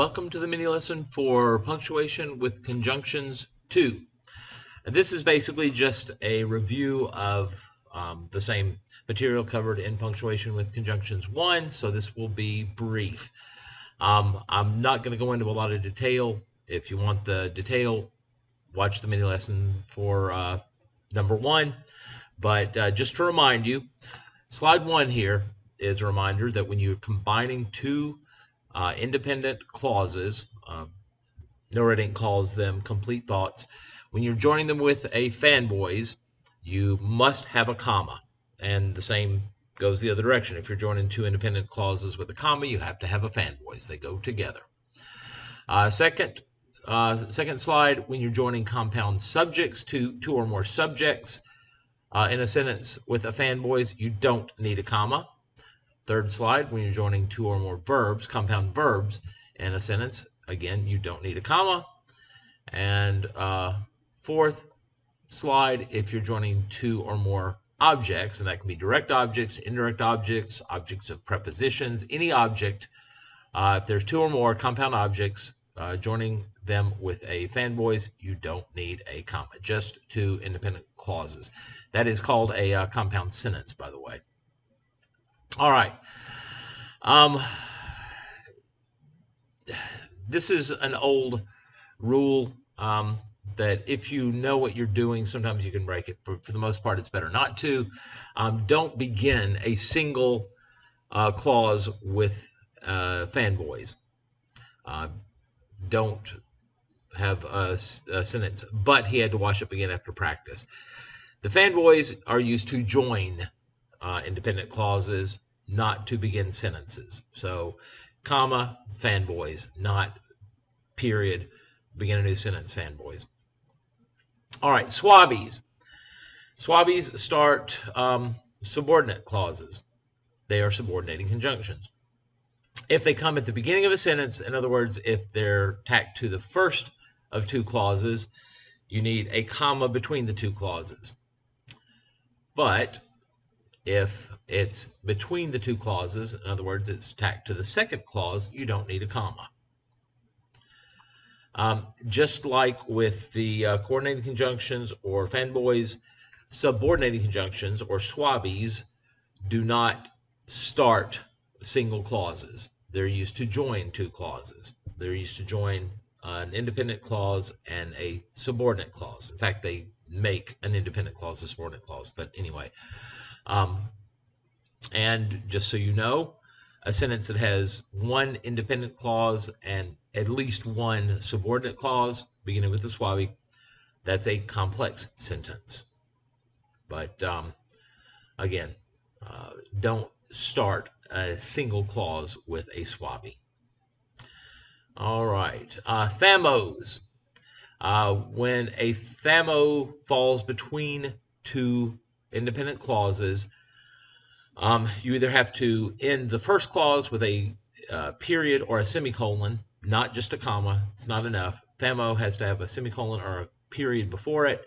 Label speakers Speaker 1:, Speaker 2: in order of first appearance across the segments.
Speaker 1: Welcome to the mini lesson for Punctuation with Conjunctions 2. And this is basically just a review of the same material covered in Punctuation with Conjunctions 1, so this will be brief. I'm not going to go into a lot of detail. If you want the detail, watch the mini lesson for number 1. But just to remind you, slide 1 here is a reminder that when you're combining two independent clauses, NoRedInk calls them complete thoughts. When you're joining them with a fanboys, you must have a comma, and the same goes the other direction. If you're joining two independent clauses with a comma, you have to have a fanboys. They go together. Second slide, when you're joining compound subjects to two or more subjects in a sentence with a fanboys, you don't need a comma. Third slide, when you're joining two or more verbs, compound verbs, in a sentence, again, you don't need a comma. And fourth slide, if you're joining two or more objects, and that can be direct objects, indirect objects, objects of prepositions, any object, if there's two or more compound objects, joining them with a fanboys, you don't need a comma, just two independent clauses. That is called a compound sentence, by the way. All right. This is an old rule that if you know what you're doing, sometimes you can break it. But for the most part, it's better not to. Don't begin a single clause with fanboys. Don't have a sentence, but he had to wash up again after practice. The fanboys are used to join independent clauses, not to begin sentences. So, comma, fanboys, not period, begin a new sentence, fanboys. All right, swabbies. Swabbies start subordinate clauses. They are subordinating conjunctions. If they come at the beginning of a sentence, in other words, if they're tacked to the first of two clauses, you need a comma between the two clauses. But if it's between the two clauses, in other words, it's tacked to the second clause, you don't need a comma. Just like with the coordinating conjunctions or fanboys, subordinating conjunctions or swabbies do not start single clauses. They're used to join two clauses. They're used to join an independent clause and a subordinate clause. In fact, they make an independent clause a subordinate clause. But anyway, and just so you know, a sentence that has one independent clause and at least one subordinate clause, beginning with the swabby, that's a complex sentence. But again, don't start a single clause with a swabby. All right, thamos. When a thamo falls between two independent clauses, you either have to end the first clause with a period or a semicolon, not just a comma. It's not enough. Thamo has to have a semicolon or a period before it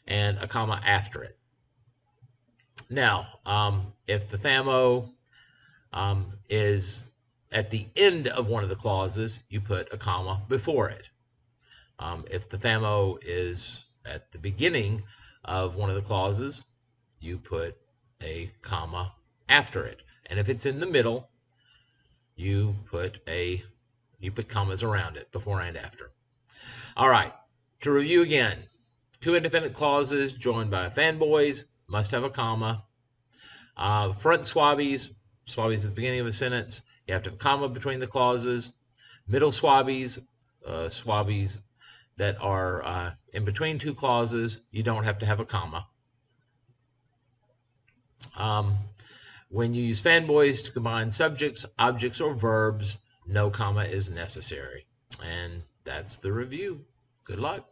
Speaker 1: and a comma after it. Now, if the thamo is at the end of one of the clauses, you put a comma before it. If the thamo is at the beginning of one of the clauses, you put a comma after it. And if it's in the middle, you put commas around it, before and after. All right, to review again, two independent clauses joined by fanboys must have a comma. Front swabbies at the beginning of a sentence, you have to have a comma between the clauses. Middle swabbies, swabbies that are in between two clauses, you don't have to have a comma. When you use fanboys to combine subjects, objects, or verbs, no comma is necessary. And that's the review. Good luck.